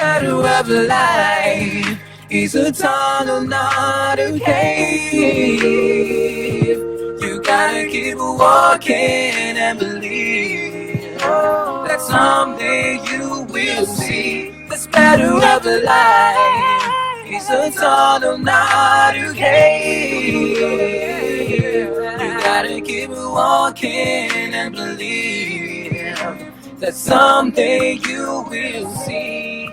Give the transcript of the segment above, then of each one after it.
battle of life is a tunnel, not a cave. You gotta keep walking and believe that someday you will see. This battle of life is a tunnel, not a cave. You gotta keep walking and believe that someday you will see.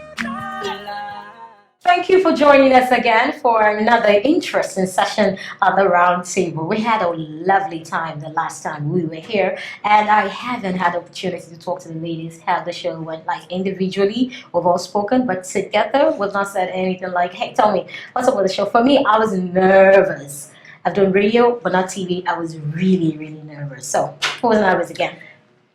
Thank you for joining us again for another interesting session at the round table. We had a lovely time the last time we were here, and I haven't had the opportunity to talk to the ladies how the show went. Like individually, we've all spoken, but together we've not said anything like, hey, tell me, what's up with the show? For me, I was nervous. I've done radio, but not TV. I was really, really nervous. So, who was nervous again?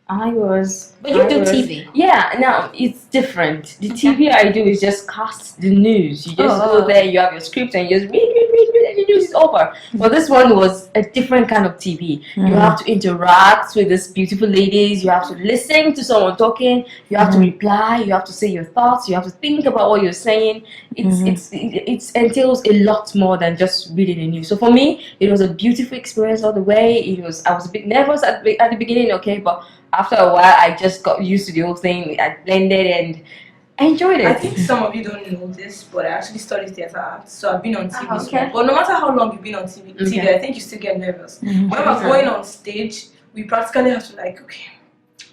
I was. But you do TV. Yeah, no, it's different. The TV I do is just cast the news. You just go there, you have your script, and you just read, and the news is over. But this one was a different kind of TV. You have to interact with these beautiful ladies. You have to listen to someone talking. You have to reply. You have to say your thoughts. You have to think about what you're saying. It entails a lot more than just reading the news. So for me, it was a beautiful experience all the way. I was a bit nervous at the beginning, okay, but after a while, I just got used to the whole thing. I blended and I enjoyed it. I think some of you don't know this, but I actually studied theatre arts, so I've been on TV. But no matter how long you've been on TV, I think you still get nervous. When we're going on stage, we practically have to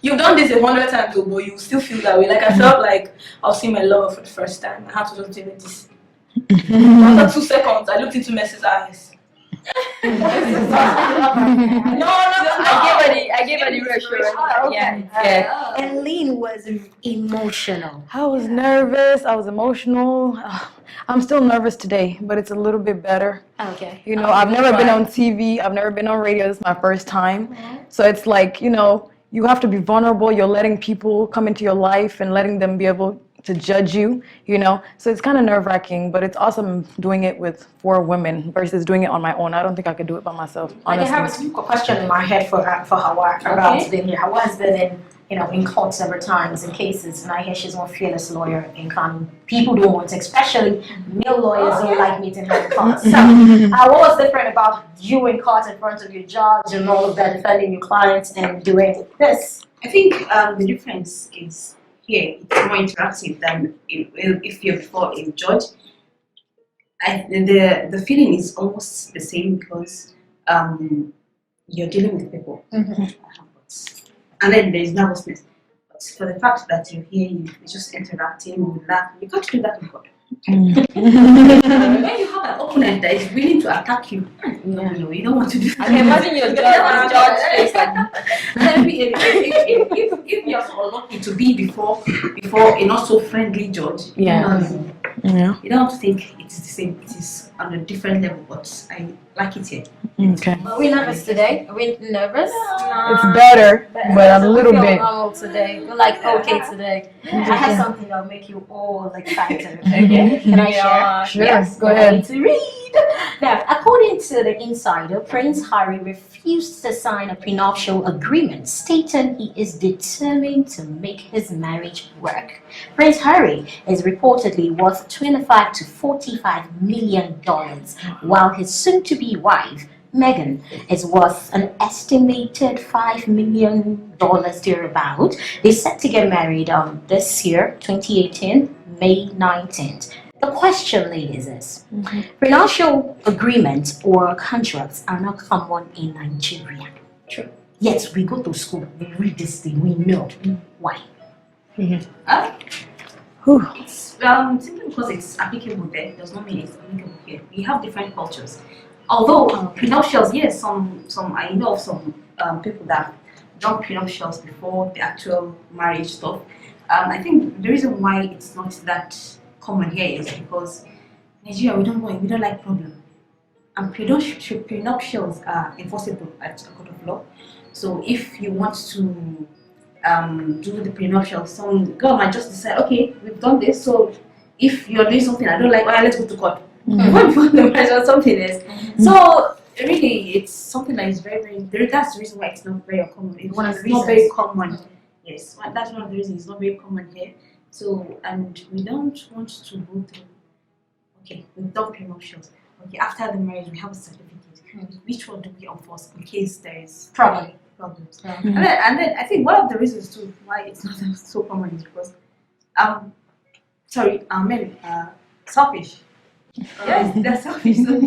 you've done this 100 times, but you still feel that way. Like I felt like I was seeing my lover for the first time. I had to just do this. After 2 seconds, I looked into Messi's eyes. I gave her the reassurance. Yeah. And Lean was emotional. I was nervous. I was emotional. I'm still nervous today, but it's a little bit better. Okay. You know, I've never been on TV. I've never been on radio. This is my first time. So it's like, you know, you have to be vulnerable. You're letting people come into your life and letting them be able to judge you, you know. So it's kind of nerve-wracking, but it's awesome doing it with 4 women versus doing it on my own. I don't think I could do it by myself, honestly. I have a question in my head for Hawa about being here. Hawa has been in court several times in cases, and I hear she's one fearless lawyer in Kano. People don't want to, especially male lawyers don't like meeting her in court. So what was different about you in court in front of your judge and all of that, defending your clients and doing this? I think the difference is here it's more interactive than if you're before a judge. The feeling is almost the same because you're dealing with people. And then there is nervousness. But for the fact that you're here, you're just interacting, you laugh, you can't do that with God. When you have an opponent that is willing to attack you, no, you don't want to do that. I can imagine your judge face like if you're so lucky to be before a not so friendly judge, you don't have to think it's the same. It is on a different level, but I like it here. Okay. Are we nervous today? Are we nervous? It's better, but a little bit. Normal today. We're like okay today. I have something that'll make you all excited. Okay. Can I share? Sure. Yes. Go ahead. To read. Now, according to the insider, Prince Harry refused to sign a prenuptial agreement, stating he is determined to make his marriage work. Prince Harry is reportedly worth $25 to $45 million, while his soon-to-be wife, Meghan, is worth an estimated $5 million thereabout. They're set to get married this year, 2018, May 19th. The question, ladies, is prenuptial agreements or contracts are not common in Nigeria. True. Yes, we go to school, we read this thing, we know. Why? It's simply because it's applicable there does not mean it's applicable here. We have different cultures. Although prenuptials, yes, some I know of some people that done prenuptials before the actual marriage stuff. I think the reason why it's not that common here is because Nigeria we don't like problem, and prenuptials are enforceable at a court of law. So if you want to do the prenuptial, some girl might just decide, okay, we've done this, so if you're doing something I don't like, well, let's go to court. Before the marriage or something else. So really, it's something that is very, very. That's the reason why it's not very common. It's not very common. Yes, that's one of the reasons it's not very common here. So, and we don't want to go through. Okay, we've done prenuptials. Okay, after the marriage, we have a certificate. Which one do we enforce in case there is problems? And then I think one of the reasons too why it's not so common is because men selfish. Yes, they're selfish. So,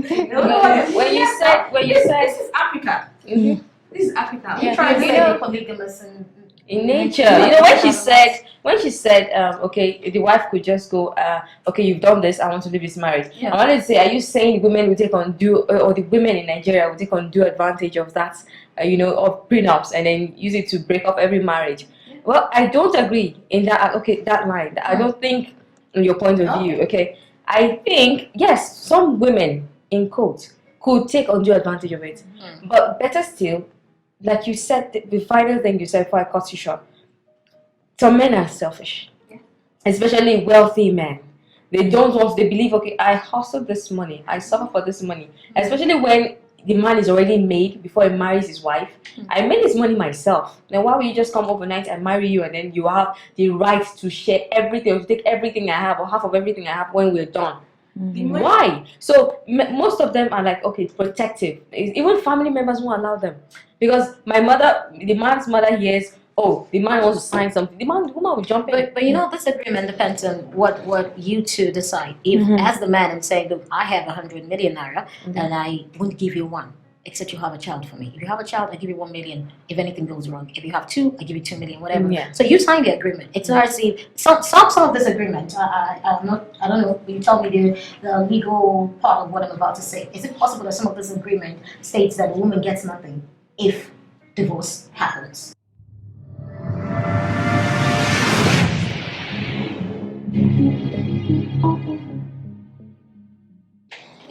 When you said this is Africa. Mhm. This is Africa. You We try to to be say polygamous and in nature, you know, when she said okay, the wife could just go okay, you've done this, I want to leave this marriage. I wanted to say, are you saying women will take undue or the women in Nigeria will take undue advantage of that of prenups and then use it to break up every marriage? Well, I don't agree in that that line. I don't think in your point of view. Okay, I think yes, some women in quotes could take undue advantage of it, but better still, like you said, the final thing you said before I cut you short, some men are selfish, especially wealthy men. They don't want, they believe, okay, I hustle this money, I suffer for this money, especially when the man is already made before he marries his wife. I made this money myself. Now, why will you just come overnight and marry you and then you have the right to share everything, or to take everything I have or half of everything I have when we're done? Why? So most of them are like, okay, protective. Even family members won't allow them because the man's mother hears, oh, the man wants to sign something. The woman will jump in. But this agreement depends on what you two decide. If as the man I'm saying, look, I have 100 million naira and I won't give you one, except you have a child for me. If you have a child, I give you 1 million. If anything goes wrong, if you have two, I give you 2 million, whatever. So you sign the agreement. It's as if some of this agreement. I don't know. Will you tell me the legal part of what I'm about to say? Is it possible that some of this agreement states that the woman gets nothing if divorce happens?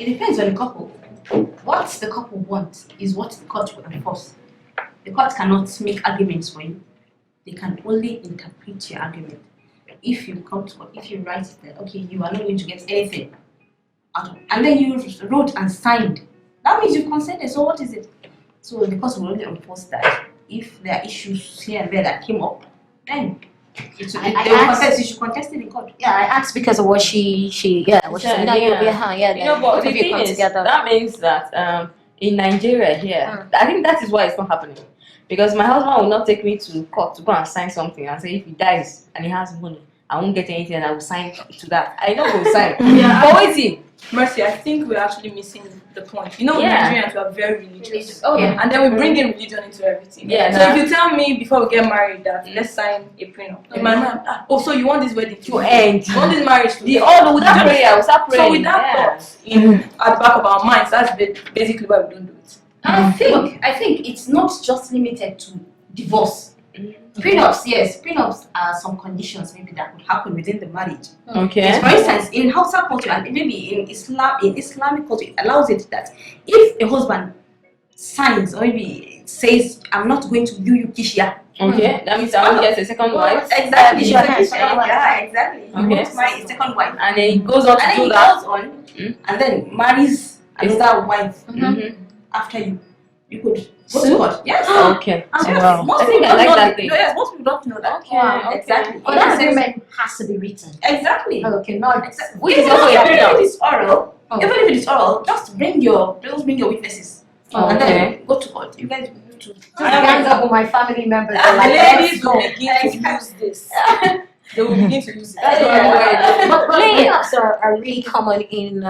it depends on the couple. What the couple wants is what the court will enforce. The court cannot make arguments for you. They can only interpret your argument. If you come to court, if you write it that okay, you are not going to get anything out of it, and then you wrote and signed, that means you consented. So what is it? So the court will only enforce that. If there are issues here and there that came up, then you should contest it in court. Yeah, I asked because of what she said. But the thing is, that means that in Nigeria here, I think that is why it's not happening. Because my husband will not take me to court to go and sign something and say if he dies and he has money, I won't get anything and I will sign to that. I know we'll sign. But waiting. Mercy, I think we're actually missing the point. Nigerians are very religious. And then we bring in religion into everything. So if you tell me before we get married that let's sign a prenup, in my mind, so you want this wedding to end? You want this marriage to end? With that prayer, we'll start praying. So with that thought at the back of our minds, that's basically why we don't do it. I think it's not just limited to divorce. Prenups, yes, prenups are some conditions maybe that would happen within the marriage. Okay. For instance, in Hausa culture and maybe in Islamic culture, it allows it that if a husband signs or maybe says, "I'm not going to do you kishia." Okay, that means I will get a second wife. Exactly. Exactly. Okay. It's my second wife, and then he goes on to do that. And then marries another wife after you. You could go to court. Yes. Okay. I think I like that thing. Yes, most people don't know that. Okay. Exactly. But that agreement has to be written. Exactly. Okay, not exactly. Even if it's oral, just bring your witnesses, and then go to court. You guys go to. Hands up with my family members. Ladies will begin to use this. They will begin to use it. But prenups are really common in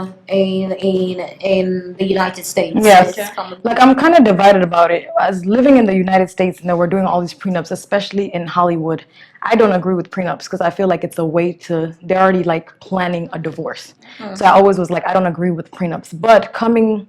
the United States. Yes. Like I'm kind of divided about it. As living in the United States and we're doing all these prenups, especially in Hollywood, I don't agree with prenups because I feel like it's a way they're already like planning a divorce. So I always was like, I don't agree with prenups. But coming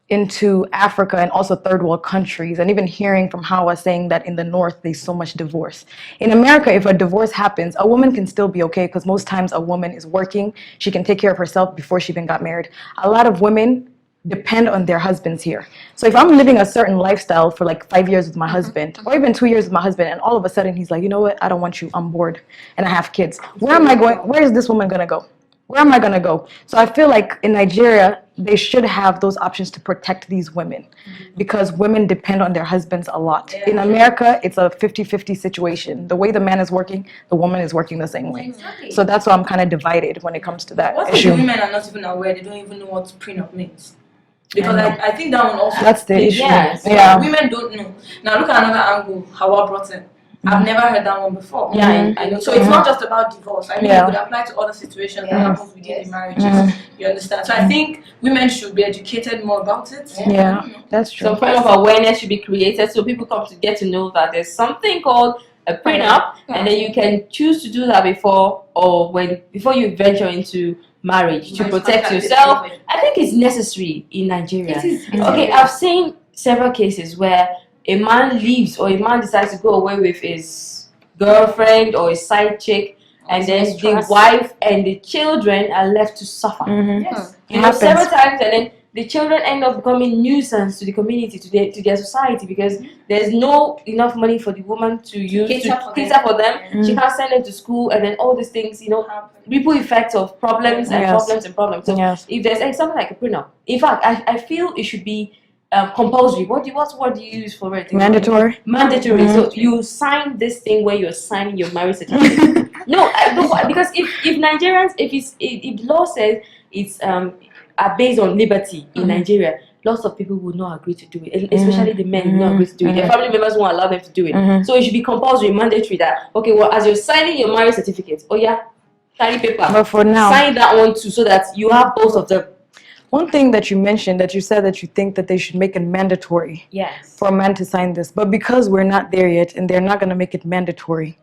into Africa and also third world countries, and even hearing from Hawa saying that in the north there's so much divorce. In America, if a divorce happens, a woman can still be okay because most times a woman is working, she can take care of herself before she even got married. A lot of women depend on their husbands here. So if I'm living a certain lifestyle for like 5 years with my husband, or even 2 years with my husband, and all of a sudden he's like, you know what, I don't want you, I'm bored, and I have kids. Where am I going? Where is this woman gonna go? Where am I going to go? So I feel like in Nigeria, they should have those options to protect these women because women depend on their husbands a lot. In America, it's a 50-50 situation. The way the man is working, the woman is working the same way. So that's why I'm kind of divided when it comes to that What if issue. the women are not even aware? They don't even know what prenup means. Because I think that one also. That's the issue. Yes. Yeah. Women don't know. Now look at another angle. Hawa brought in. I've never heard that one before. Yeah, I know. So it's not just about divorce. I mean, it could apply to other situations that happen within the marriages. You understand? So I think women should be educated more about it. Yeah, that's true. Some kind of awareness should be created so people come to get to know that there's something called a prenup, and then you can choose to do that before you venture into marriage to protect yourself. I think it's necessary in Nigeria. Okay, I've seen several cases where a man leaves or a man decides to go away with his girlfriend or his side chick, and then the wife and the children are left to suffer. Yes. You know, several times, and then the children end up becoming nuisance to the community, to their society, because there's no enough money for the woman to use to cater for them. She can't send them to school, and then all these things, you know, ripple effects of problems and problems and problems. So if there's something like a prenup, in fact, I feel it should be compulsory. What word do you use for it? Mandatory. Mandatory. So you sign this thing where you're signing your marriage certificate. No, because if Nigerians, if law says it's are based on liberty in Nigeria, lots of people would not agree to do it, and especially the men would not agree to do it. Their family members won't allow them to do it. So it should be compulsory, mandatory that, okay, well, as you're signing your marriage certificate, carry paper. But for now, sign that one too, so that you have both of them. One thing that you mentioned, that you said that you think that they should make it mandatory for a man to sign this, but because we're not there yet and they're not going to make it mandatory,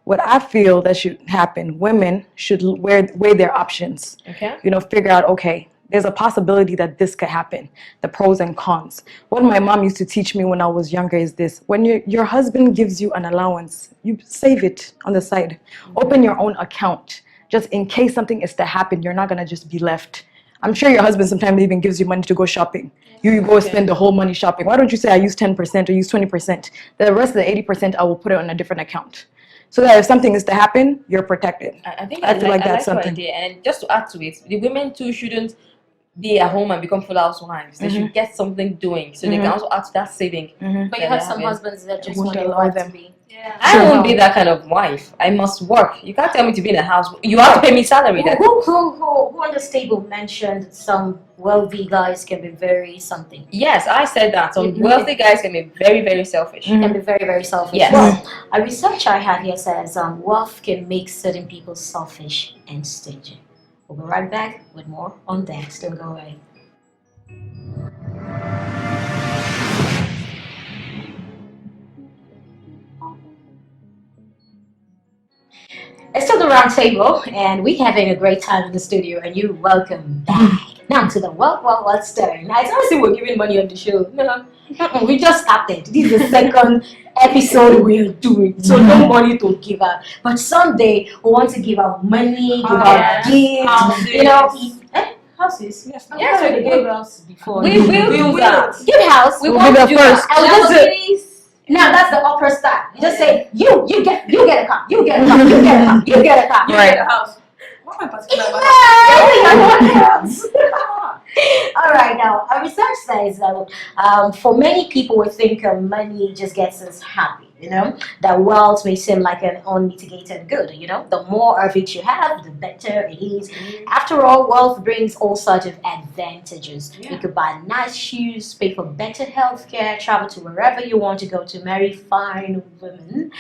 what I feel that should happen, women should weigh their options. Okay. You know, figure out, okay, there's a possibility that this could happen, the pros and cons. What my mom used to teach me when I was younger is this: when your husband gives you an allowance, you save it on the side. Open your own account, just in case something is to happen. You're not going to just be left. I'm sure your husband sometimes even gives you money to go shopping. You go spend the whole money shopping. Why don't you say, I use 10% or use 20%? The rest of the 80%, I will put it on a different account. So that if something is to happen, you're protected. I think I feel like that's your something. idea. And just to add to it, the women too shouldn't be at home and become full housewives. They should get something doing, so they can also add to that saving. But you have some husbands that just want allow to them. be. I won't be that kind of wife. I must work. You can't tell me to be in a house. You have to pay me salary. Who on this table mentioned some wealthy guys can be very something? Yes, I said that. Some wealthy guys can be very, very selfish. Can be very, very selfish. Yes. Well, a research I have here says wealth can make certain people selfish and stingy. We'll be right back with more on that. Still go away. It's still the round table, and we're having a great time in the studio, and you're welcome back. Now to the what story. Now, it's not as if we're giving money on the show. No, we just started. This is the second episode we're doing, so no money to give out. But someday we want to give out money, give out gifts, you know. Houses? Yes, we gave house before. We will do that. Give house. We will be the first. I'll just now that's the upper start. You just say you get a car, you get a car, you get a car, you get a car. You get a house. What am I particular about? All right, now our research says for many people, we think money just gets us happy. You know, that wealth may seem like an unmitigated good. You know, the more of it you have, the better it is. After all, wealth brings all sorts of advantages. You could buy nice shoes, pay for better health care, travel to wherever you want to go to, marry fine women,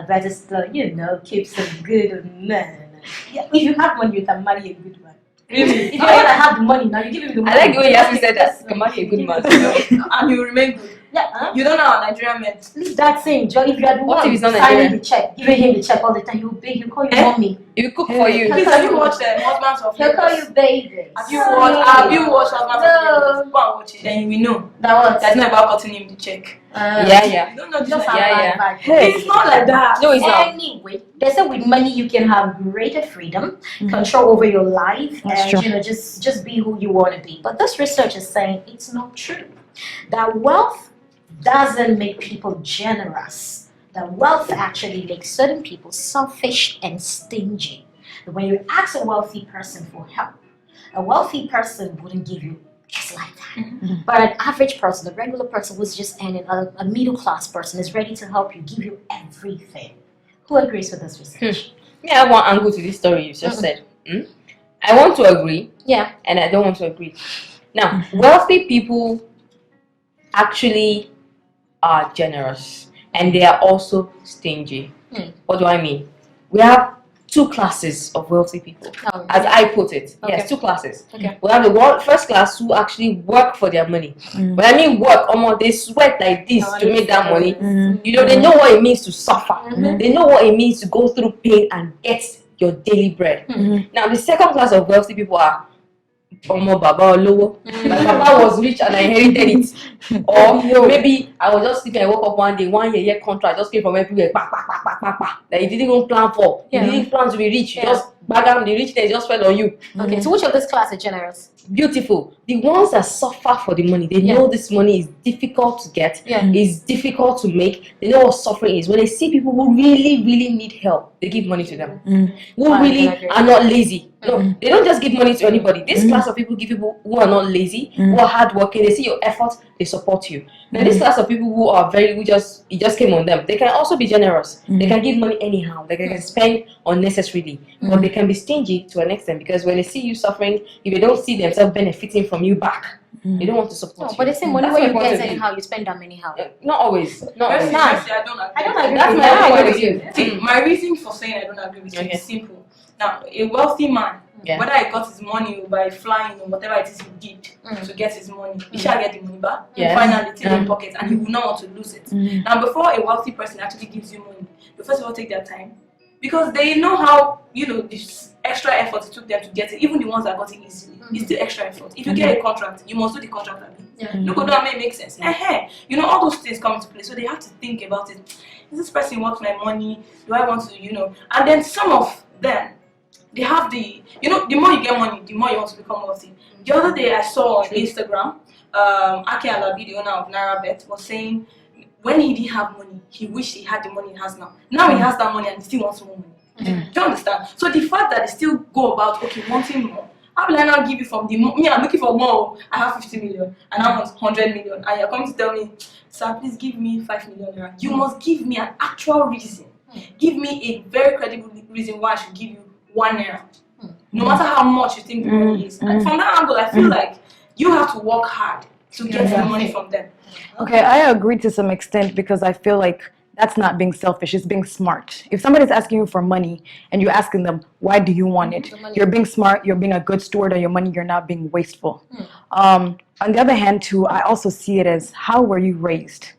better still, you know, keep some good men. Yeah, if you have money, you can marry a good man. Really? If you want to have the money now, you give him the money. I like the way you actually said that. You can marry a good man. And you remain good. Yeah, You don't know how Nigerian men. leave that thing, Joe. If you are the What if one he's not signing Nigerian? the check, giving him the check all the time, he'll call you mommy. He will cook for you. Please, have you watched Husbands of He'll call Lagos? you baby. Have you watched Husbands of Lagos? Go and watch it, then we know. That was That's not about cutting him the check. Yeah. You don't know this. just Like, Yeah. It's not like that. No, it's not. Anyway, they say with money you can have greater freedom, control over your life, and true. you know just be who you want to be. But this research is saying it's not true. That wealth doesn't make people generous. That wealth actually makes certain people selfish and stingy. When you ask a wealthy person for help, a wealthy person wouldn't give you just like that. But an average person, a regular person who's just earning, a middle class person is ready to help you, give you everything. Who agrees with this research? Yeah, I have one angle to this story you just said. I want to agree. Yeah. And I don't want to agree. Now, wealthy people actually are generous and they are also stingy. What do I mean? We have two classes of wealthy people, as I put it. Okay. Yes, two classes. Okay. We have the first class who actually work for their money. When I mean work, they sweat like this to make that money. You know, they know what it means to suffer. They know what it means to go through pain and get your daily bread. Now, the second class of wealthy people are Baba Olowo. My papa was rich and I inherited it. Or maybe I was just sleeping, I woke up one day, 1 year contract just came from everywhere. That you didn't even plan for. You didn't plan to be rich. You just bag out the richness just fell on you. Okay, so which of this class is generous? Beautiful. The ones that suffer for the money, they know this money is difficult to get, is difficult to make. They know what suffering is. When they see people who really, really need help, they give money to them. Who really are not lazy. No, they don't just give money to anybody. This class of people give people who are not lazy, who are hardworking. They see your effort, they support you. Now, this class of people who are it just came on them. They can also be generous. They can give money anyhow. They can spend unnecessarily, but they can be stingy to an extent because when they see you suffering, if they don't see themselves benefiting from you back, they don't want to support you. But they say money where you get anyhow, you spend them anyhow. Not always. Not always. I don't agree. I don't agree. That's with my that. point of view. See, my reason for saying I don't agree with you is simple. Now, a wealthy man, whether he got his money by flying or whatever it is he did to get his money, he shall get the money back. Finally, it's in his pocket, and he will not want to lose it. Now, before a wealthy person actually gives you money, you first of all take their time because they know how this extra effort it took them to get it. Even the ones that got it easily, it's still extra effort. If you get a contract, you must do the contract. Look at that, may make sense. All those things come into play, so they have to think about it. Is this person want my money? Do I want to, And then some of them, they have the more you get money, the more you want to become wealthy. The other day I saw on Instagram, Ake Alabi, the owner of NairaBet, was saying when he didn't have money, he wished he had the money he has now. Now he has that money and he still wants more money. Do you understand? So the fact that they still go about wanting more, how will I now give you from me? I'm looking for more. I have 50 million and I want 100 million, and you're coming to tell me, sir, please give me 5 million naira. You must give me an actual reason. Give me a very credible reason why I should give you 1 naira. No matter how much you think the money is. And from that angle, I feel like you have to work hard to get the money from them. Okay, I agree to some extent because I feel like that's not being selfish, it's being smart. If somebody's asking you for money and you're asking them, why do you want it? You're being smart, you're being a good steward of your money, you're not being wasteful. On the other hand, too, I also see it as how were you raised?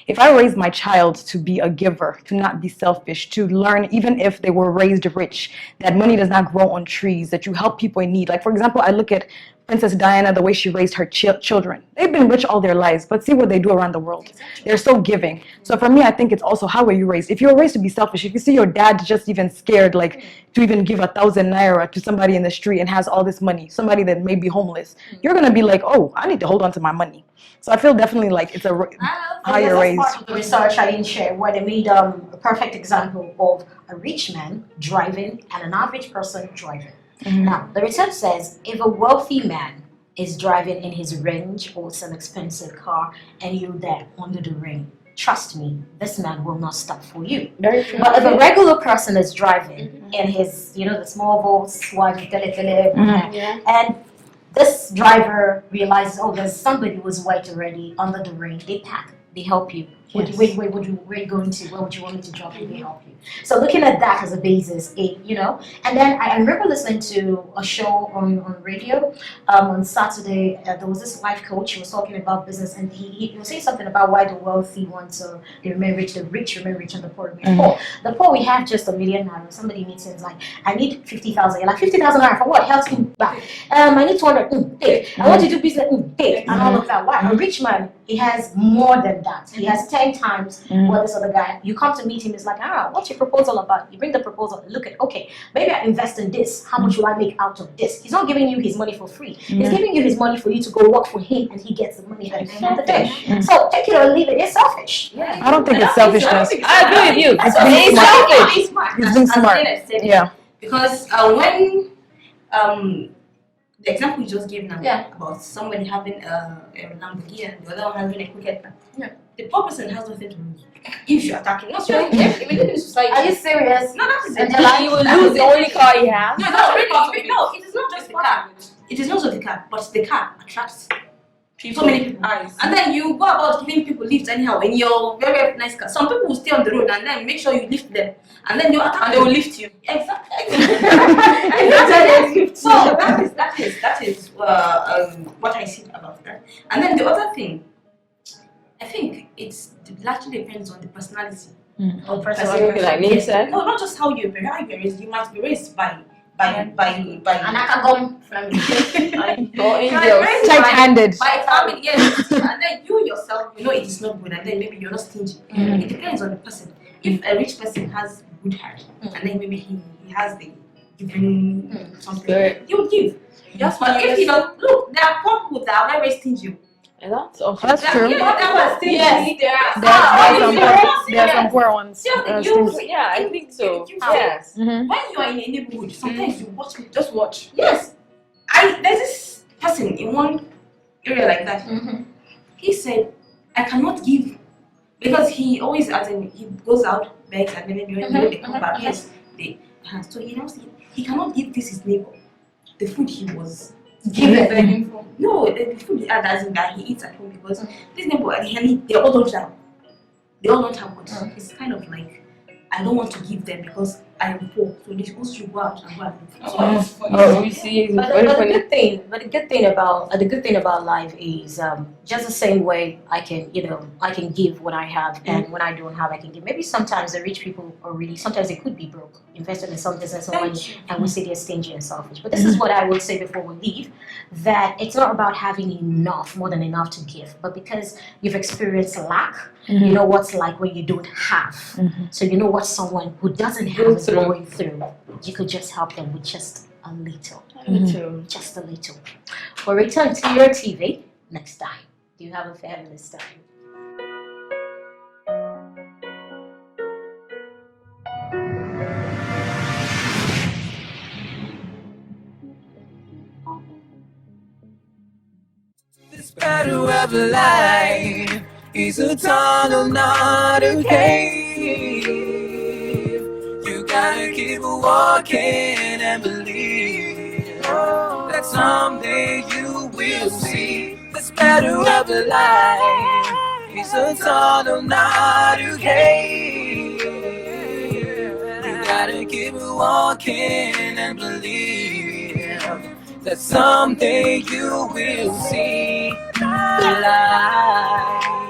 If I raise my child to be a giver, to not be selfish, to learn, even if they were raised rich, that money does not grow on trees, that you help people in need. Like, for example, I look at Princess Diana, the way she raised her children. They've been rich all their lives, but see what they do around the world. They're so giving. So for me, I think it's also how were you raised? If you were raised to be selfish, if you see your dad just even scared, like to even give 1,000 naira to somebody in the street and has all this money, somebody that may be homeless, you're going to be like, oh, I need to hold on to my money. So I feel definitely like it's how you're raised. Part of the research I didn't share where they made a perfect example of a rich man driving and an average person driving. Now, the research says if a wealthy man is driving in his Range or some expensive car and you're there under the rain, trust me, this man will not stop for you. Very true. But if a regular person is driving in his, the small Volkswagen, and this driver realizes, oh, there's somebody who's white already under the rain, they pack, they help you. Where are you going to? Where would you want me to drop you? They help you. So looking at that as a basis, and then I remember listening to a show on radio on Saturday. There was this life coach who was talking about business, and he was saying something about why the wealthy want to remain rich, the rich remain rich, and the poor remain poor. The poor, we have just 1 million naira. Somebody meets him like, I need 50,000. You're like, 50,000 naira for what? Health back. I need 200. Take. I want to do business. Take. And all of that. Why? A rich man, he has more than that. He has 10 times what this other guy. You come to meet him, it's like, what's your proposal about? You bring the proposal, look at, okay, maybe I invest in this. How much will I make out of this? He's not giving you his money for free. He's giving you his money for you to go work for him, and he gets the money at the end of the day. So take it or leave it. It's selfish. I don't think it's selfishness. I agree with you. It's being smart. It's being smart. Yeah. Because when the example you just gave now about somebody having a Lamborghini and the other one having a cricket bat. The poor person has nothing to lose. If you're attacking, not sure. If we live in society. Are you serious? No, that is it. He will lose the only car he has. No, that's really no. It is not just the car. It is not just the car, but the car attracts so many people. And then you go about giving people lifts anyhow in your very, very nice car. Some people will stay on the road and then make sure you lift them, and then you attack. And they will lift you. Exactly. So that is what I see about that. And then the other thing, I think it actually depends on the personality. On Like Nate said. No, not just how you're raised. You might be raised by Anakagom family. Or angels. Tight-handed. by family, yes. And then you yourself, you know it is not good, and then maybe you're not stingy. It depends on the person. If a rich person has good heart, and then maybe he has the giving something, you give. That's But why if you don't, look, there are poor people that are very stingy. And that's awesome. That's true. Yeah, that was stingy. Yes, There are some poor ones. Yeah, I think so. Yes. Mhm. When you are in a neighborhood, sometimes you watch people. just watch. Yes, there's this person in one area like that. He said, I cannot give because he always he goes out, begs, and then maybe when they come back, yes, so he knows he cannot give his neighbor the food he was Begging for. no the food that he eats at home because this neighbor they all don't have much. It's kind of like I don't want to give them because I am poor, so they should go out and go and live. Oh, we see. It's But very the funny. good thing about life is just the same way I can give what I have, and when I don't have I can give. Maybe sometimes the rich people are really, sometimes they could be broke, invested in some business or money, and we say they're stingy and selfish. But this is what I would say before we leave, that it's not about having enough, more than enough to give, but because you've experienced lack, you know what's like when you don't have. So you know what someone who doesn't have is going through. You could just help them with just a little. Just a little. We'll return to your TV next time. Do you have a fabulous time? This battle of life is a tunnel, not a cave. You gotta keep walking and believe that someday you will see. This battle of life is a tunnel, not a cave. You gotta keep walking and believe that someday you will see the light.